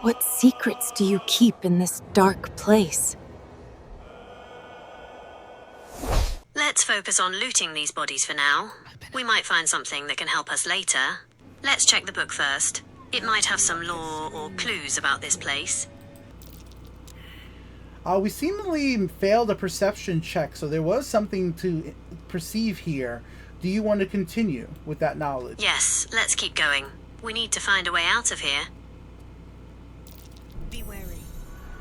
What secrets do you keep in this dark place? Let's focus on looting these bodies for now. We might find something that can help us later. Let's check the book first. It might have some lore or clues about this place. We seemingly failed a perception check, so there was something to perceive here. Do you want to continue with that knowledge? Yes, let's keep going. We need to find a way out of here. Be wary.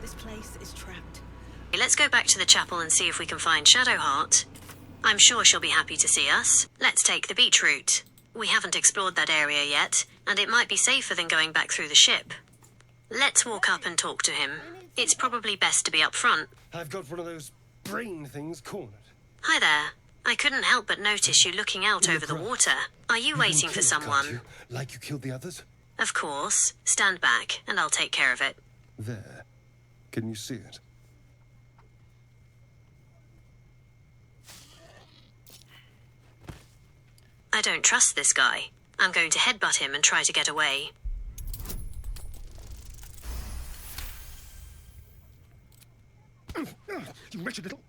This place is trapped. Let's go back to the chapel and see if we can find Shadowheart. I'm sure she'll be happy to see us. Let's take the beach route. We haven't explored that area yet, and it might be safer than going back through the ship. Let's walk up and talk to him. It's probably best to be up front. I've got one of those brain things cornered. Hi there. I couldn't help but notice you looking out over the water. Are you waiting for someone? Like you killed the others? Of course. Stand back, and I'll take care of it. There. Can you see it? I don't trust this guy. I'm going to headbutt him and try to get away. You wretched little...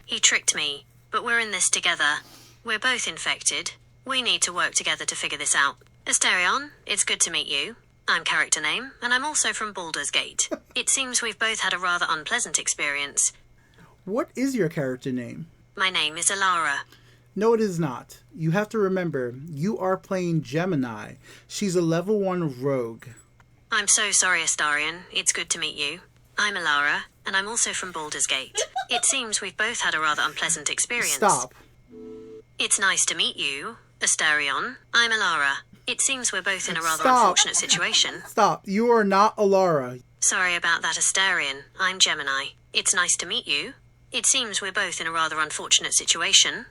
He tricked me, but we're in this together. We're both infected. We need to work together to figure this out. Astarion, it's good to meet you. I'm character name, and I'm also from Baldur's Gate. It seems we've both had a rather unpleasant experience. What is your character name? My name is Alara. No, it is not. You have to remember, you are playing Gemini. She's a level 1 rogue. I'm so sorry, Astarion. It's good to meet you. I'm Alara, and I'm also from Baldur's Gate. It seems we've both had a rather unpleasant experience. Stop. It's nice to meet you, Astarion. I'm Alara. It seems we're both in a rather unfortunate situation. Stop. You are not Alara. Sorry about that, Astarion. I'm Gemini. It's nice to meet you. It seems we're both in a rather unfortunate situation.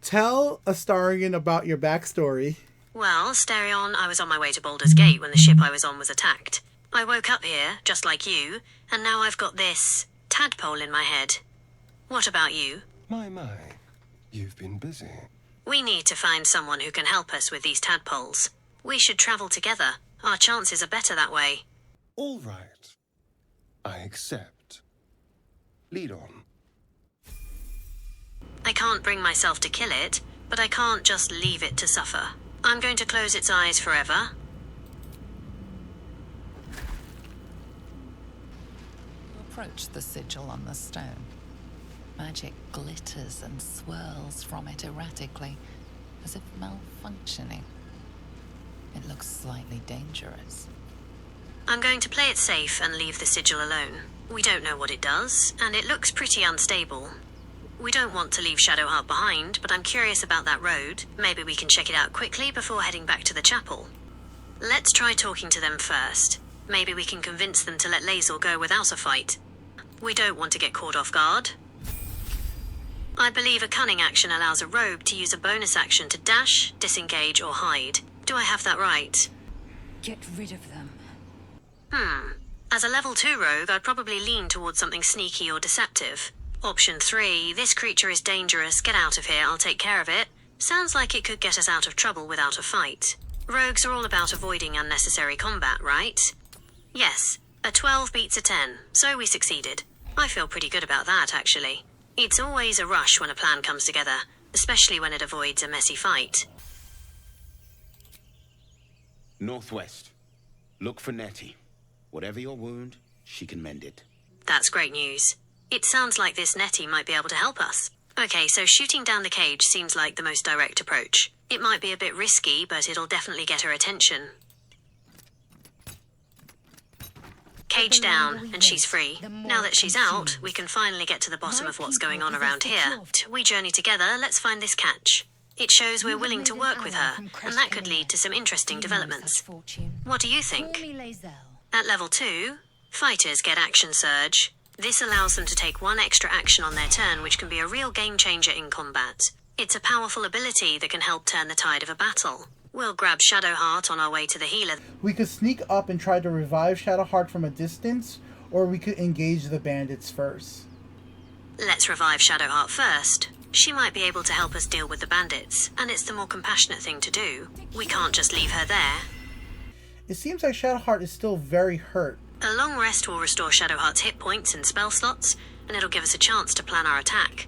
Tell Astarion about your backstory. Well, Astarion, I was on my way to Baldur's Gate when the ship I was on was attacked. I woke up here, just like you, and now I've got this tadpole in my head. What about you? My. You've been busy. We need to find someone who can help us with these tadpoles. We should travel together. Our chances are better that way. All right. I accept. Lead on. I can't bring myself to kill it, but I can't just leave it to suffer. I'm going to close its eyes forever. Approach the sigil on the stone. Magic glitters and swirls from it erratically, as if malfunctioning. It looks slightly dangerous. I'm going to play it safe and leave the sigil alone. We don't know what it does, and it looks pretty unstable. We don't want to leave Shadowheart behind, but I'm curious about that road. Maybe we can check it out quickly before heading back to the chapel. Let's try talking to them first. Maybe we can convince them to let Lae'zel go without a fight. We don't want to get caught off guard. I believe a cunning action allows a rogue to use a bonus action to dash, disengage, or hide. Do I have that right? Get rid of them. As a level 2 rogue, I'd probably lean towards something sneaky or deceptive. Option 3, this creature is dangerous, get out of here, I'll take care of it. Sounds like it could get us out of trouble without a fight. Rogues are all about avoiding unnecessary combat, right? Yes, a 12 beats a 10, so we succeeded. I feel pretty good about that, actually. It's always a rush when a plan comes together, especially when it avoids a messy fight. Northwest. Look for Netti. Whatever your wound, she can mend it. That's great news. It sounds like this Netti might be able to help us. Okay, so shooting down the cage seems like the most direct approach. It might be a bit risky, but it'll definitely get her attention. Cage down, and she's free. Now that she's out, we can finally get to the bottom of what's going on around here. We journey together, let's find this catch. It shows we're willing to work with her, and that could lead to some interesting developments. What do you think? At level 2, fighters get Action Surge. This allows them to take one extra action on their turn, which can be a real game changer in combat. It's a powerful ability that can help turn the tide of a battle. We'll grab Shadowheart on our way to the healer. We could sneak up and try to revive Shadowheart from a distance, or we could engage the bandits first. Let's revive Shadowheart first. She might be able to help us deal with the bandits, and it's the more compassionate thing to do. We can't just leave her there. It seems like Shadowheart is still very hurt. A long rest will restore Shadowheart's hit points and spell slots, and it'll give us a chance to plan our attack.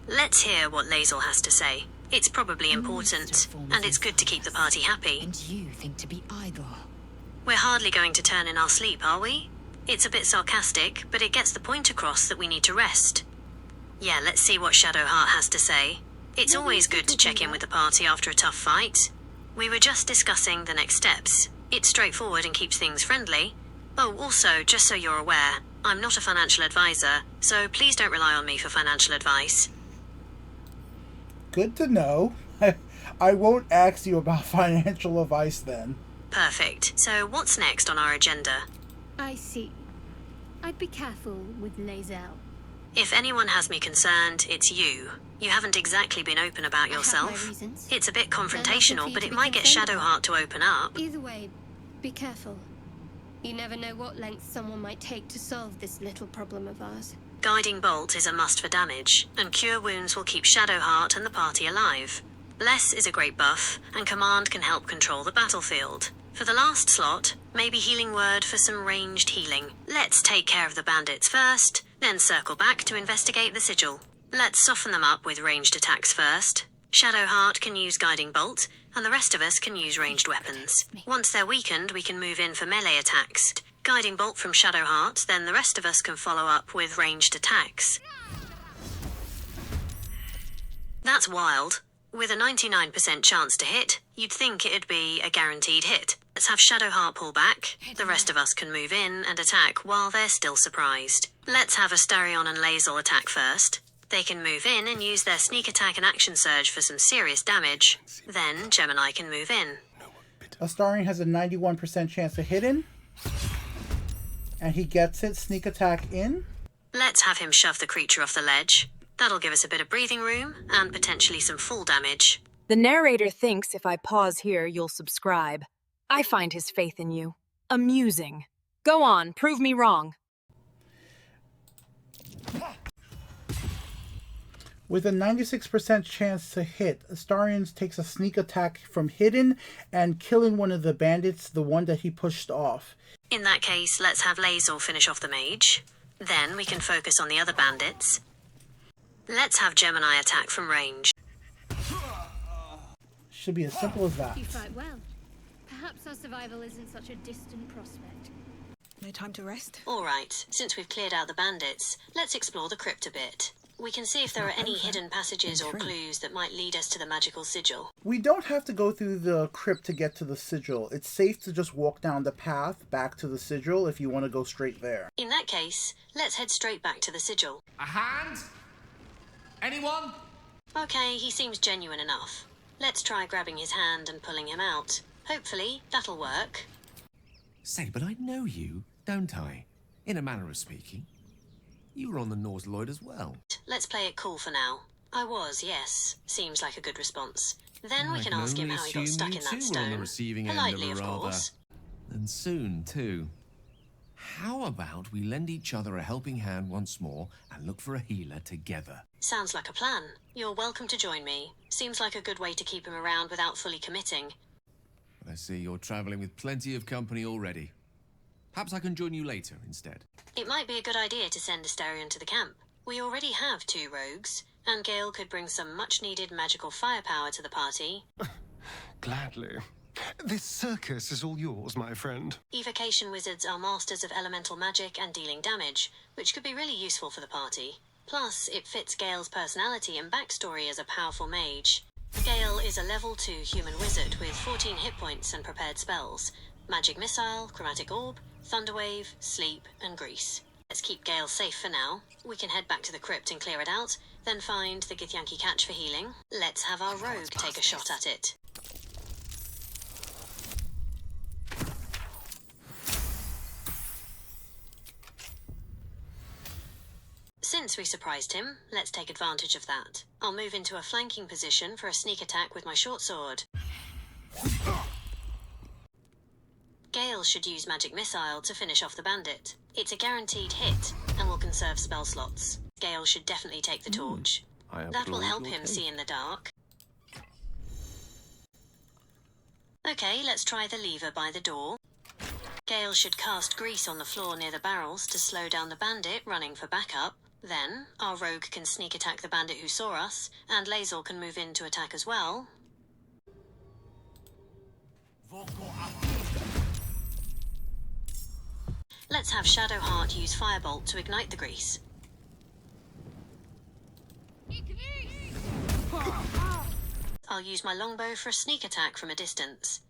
Let's hear what Lae'zel has to say. It's probably important, and it's good to keep the party happy. And you think to be idle. We're hardly going to turn in our sleep, are we? It's a bit sarcastic, but it gets the point across that we need to rest. Yeah, let's see what Shadowheart has to say. It's always good to check in with the party after a tough fight. We were just discussing the next steps. It's straightforward and keeps things friendly. Oh, also, just so you're aware, I'm not a financial advisor, so please don't rely on me for financial advice. Good to know. I won't ask you about financial advice then. Perfect. So what's next on our agenda? I see. I'd be careful with Lae'zel. If anyone has me concerned, it's you. You haven't exactly been open about I have my yourself. reasons. It's a bit They're nothing confrontational, for you but to it be might get concerned Shadowheart to open up. Either way, be careful. You never know what lengths someone might take to solve this little problem of ours. Guiding Bolt is a must for damage, and Cure Wounds will keep Shadowheart and the party alive. Bless is a great buff, and Command can help control the battlefield. For the last slot, maybe Healing Word for some ranged healing. Let's take care of the bandits first, then circle back to investigate the Sigil. Let's soften them up with ranged attacks first. Shadowheart can use Guiding Bolt, and the rest of us can use ranged weapons. Once they're weakened, we can move in for melee attacks. Guiding Bolt from Shadowheart, then the rest of us can follow up with ranged attacks. That's wild. With a 99% chance to hit, you'd think it'd be a guaranteed hit. Let's have Shadowheart pull back. The rest of us can move in and attack while they're still surprised. Let's have Astarion and Lae'zel attack first. They can move in and use their sneak attack and action surge for some serious damage. Then Gemini can move in. Astarion has a 91% chance to hit in. And he gets it. Sneak attack in. Let's have him shove the creature off the ledge. That'll give us a bit of breathing room and potentially some full damage. The narrator thinks if I pause here, you'll subscribe. I find his faith in you amusing. Go on, prove me wrong. With a 96% chance to hit, Astarion takes a sneak attack from hidden and killing one of the bandits, the one that he pushed off. In that case, let's have Lae'zel finish off the mage. Then we can focus on the other bandits. Let's have Gemini attack from range. Should be as simple as that. You fight well. Perhaps our survival isn't such a distant prospect. No time to rest? Alright, since we've cleared out the bandits, let's explore the crypt a bit. We can see if there are any hidden passages or clues that might lead us to the magical sigil. We don't have to go through the crypt to get to the sigil. It's safe to just walk down the path back to the sigil if you want to go straight there. In that case, let's head straight back to the sigil. A hand? Anyone? Okay, he seems genuine enough. Let's try grabbing his hand and pulling him out. Hopefully, that'll work. Say, but I know you, don't I? In a manner of speaking. You were on the Nautiloid as well. Let's play it cool for now. I was, yes. Seems like a good response. Then we can ask him how he got stuck in that stone. On the receiving Politely, end of of a rather... course. And soon, too. How about we lend each other a helping hand once more and look for a healer together? Sounds like a plan. You're welcome to join me. Seems like a good way to keep him around without fully committing. I see you're traveling with plenty of company already. Perhaps I can join you later instead. It might be a good idea to send Astarion to the camp. We already have 2 rogues, and Gale could bring some much-needed magical firepower to the party. Gladly. This circus is all yours, my friend. Evocation wizards are masters of elemental magic and dealing damage, which could be really useful for the party. Plus, it fits Gale's personality and backstory as a powerful mage. Gale is a level 2 human wizard with 14 hit points and prepared spells. Magic Missile, Chromatic Orb, Thunderwave, Sleep, and Grease. Let's keep Gale safe for now. We can head back to the crypt and clear it out, then find the Githyanki catch for healing. Let's have our rogue take a shot at it. Since we surprised him, let's take advantage of that. I'll move into a flanking position for a sneak attack with my short sword. Gale should use Magic Missile to finish off the bandit. It's a guaranteed hit, and will conserve spell slots. Gale should definitely take the torch. That will help him see in the dark. Okay, let's try the lever by the door. Gale should cast grease on the floor near the barrels to slow down the bandit running for backup. Then, our rogue can sneak attack the bandit who saw us, and Lae'zel can move in to attack as well. Let's have Shadowheart use Firebolt to ignite the grease. I'll use my longbow for a sneak attack from a distance.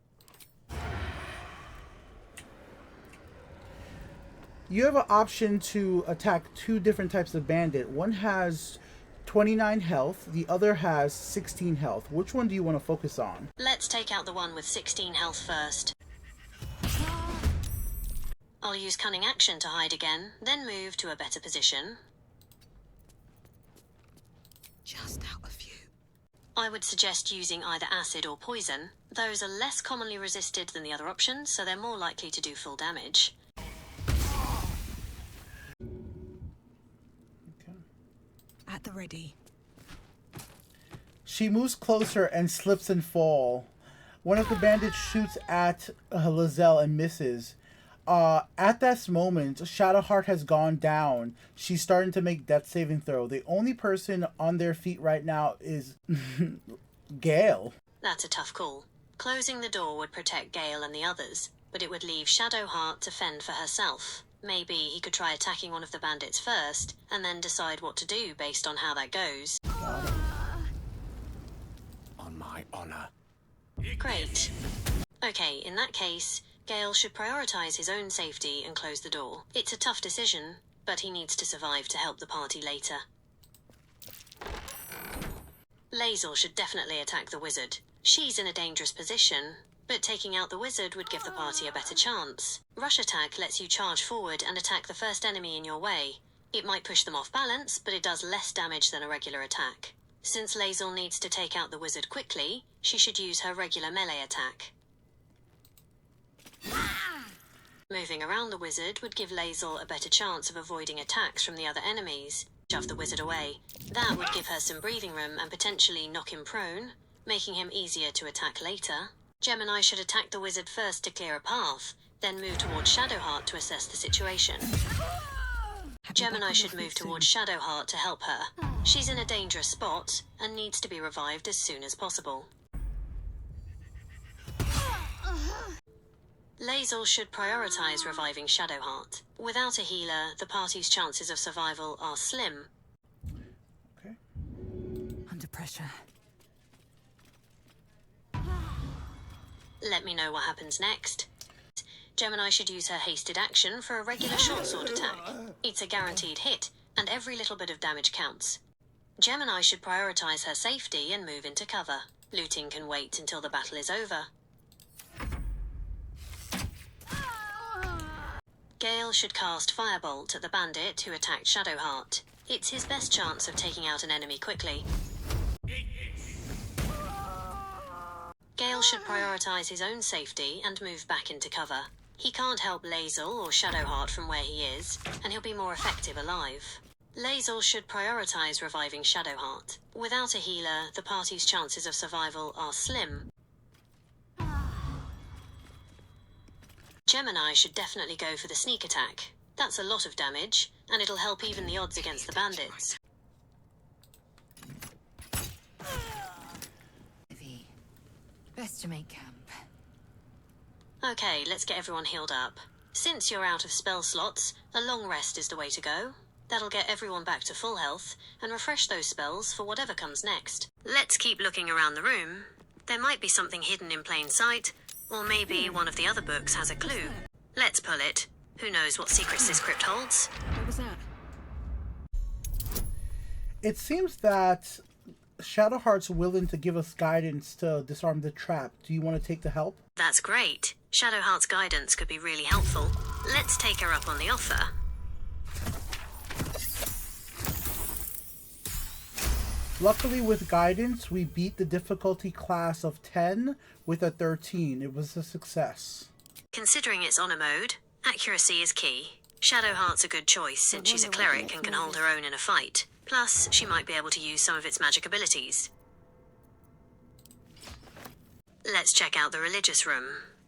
You have an option to attack two different types of bandit. One has 29 health, the other has 16 health. Which one do you want to focus on? Let's take out the one with 16 health first. I'll use Cunning action to hide again, then move to a better position. Just out of view. I would suggest using either acid or poison. Those are less commonly resisted than the other options, so they're more likely to do full damage. At the ready. She moves closer and slips and fall. One of the bandits shoots at Lae'zel and misses. At this moment, Shadowheart has gone down. She's starting to make death saving throw. The only person on their feet right now is Gale. That's a tough call. Closing the door would protect Gale and the others, but it would leave Shadowheart to fend for herself. Maybe he could try attacking one of the bandits first, and then decide what to do based on how that goes. On my honor. Great. Okay, in that case, Gale should prioritize his own safety and close the door. It's a tough decision, but he needs to survive to help the party later. Lae'zel should definitely attack the wizard. She's in a dangerous position, but taking out the wizard would give the party a better chance. Rush attack lets you charge forward and attack the first enemy in your way. It might push them off balance, but it does less damage than a regular attack. Since Lae'zel needs to take out the wizard quickly, she should use her regular melee attack. Moving around the wizard would give Lae'zel a better chance of avoiding attacks from the other enemies. Shove the wizard away. That would give her some breathing room and potentially knock him prone, making him easier to attack later. Gemini should attack the wizard first to clear a path, then move towards Shadowheart to assess the situation. Gemini should move towards Shadowheart to help her. She's in a dangerous spot and needs to be revived as soon as possible. Lae'zel should prioritize reviving Shadowheart. Without a healer, the party's chances of survival are slim. Okay. Under pressure. Let me know what happens next. Gemini should use her hasted action for a regular short sword attack. It's a guaranteed hit, and every little bit of damage counts. Gemini should prioritize her safety and move into cover. Looting can wait until the battle is over. Gale should cast Firebolt at the bandit who attacked Shadowheart. It's his best chance of taking out an enemy quickly. Gale should prioritize his own safety and move back into cover. He can't help Lae'zel or Shadowheart from where he is, and he'll be more effective alive. Lae'zel should prioritize reviving Shadowheart. Without a healer, the party's chances of survival are slim. Gemini should definitely go for the sneak attack. That's a lot of damage, and it'll help even the odds against the bandits. Best to make camp. Okay, let's get everyone healed up. Since you're out of spell slots, a long rest is the way to go. That'll get everyone back to full health, and refresh those spells for whatever comes next. Let's keep looking around the room. There might be something hidden in plain sight, or maybe one of the other books has a clue. Let's pull it. Who knows what secrets this crypt holds? What was that? It seems that Shadowheart's willing to give us guidance to disarm the trap. Do you want to take the help? That's great. Shadowheart's guidance could be really helpful. Let's take her up on the offer. Luckily, with guidance, we beat the difficulty class of 10 with a 13. It was a success. Considering it's honor mode, accuracy is key. Shadowheart's a good choice since she's a cleric and can hold her own in a fight. Plus, she might be able to use some of its magic abilities. Let's check out the religious room.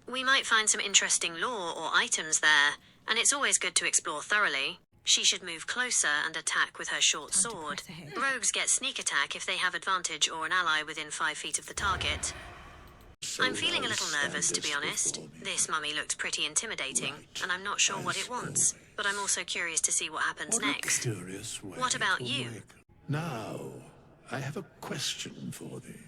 We might find some interesting lore or items there, and it's always good to explore thoroughly. She should move closer and attack with her short Time to sword. press ahead. Rogues get sneak attack if they have advantage or an ally within 5 feet of the target. I'm feeling a little nervous, to be honest. This mummy looks pretty intimidating, and I'm not sure what it wants, but I'm also curious to see what happens next. What about you? Now, I have a question for thee.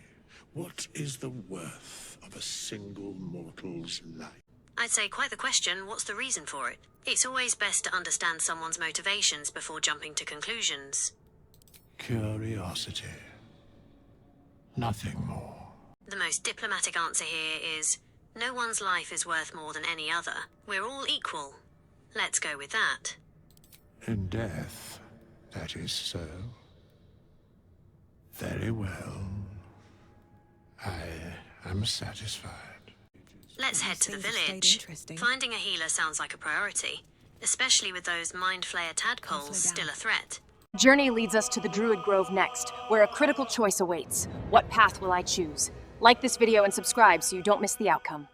What is the worth of a single mortal's life? I'd say quite the question. What's the reason for it? It's always best to understand someone's motivations before jumping to conclusions. Curiosity. Nothing more. The most diplomatic answer here is, no one's life is worth more than any other. We're all equal. Let's go with that. In death, that is so. Very well. I am satisfied. Let's head to the Things have stayed village. interesting. Finding a healer sounds like a priority, especially with those mind flayer tadpoles still a threat. Journey leads us to the Druid Grove next, where a critical choice awaits. What path will I choose? Like this video and subscribe so you don't miss the outcome.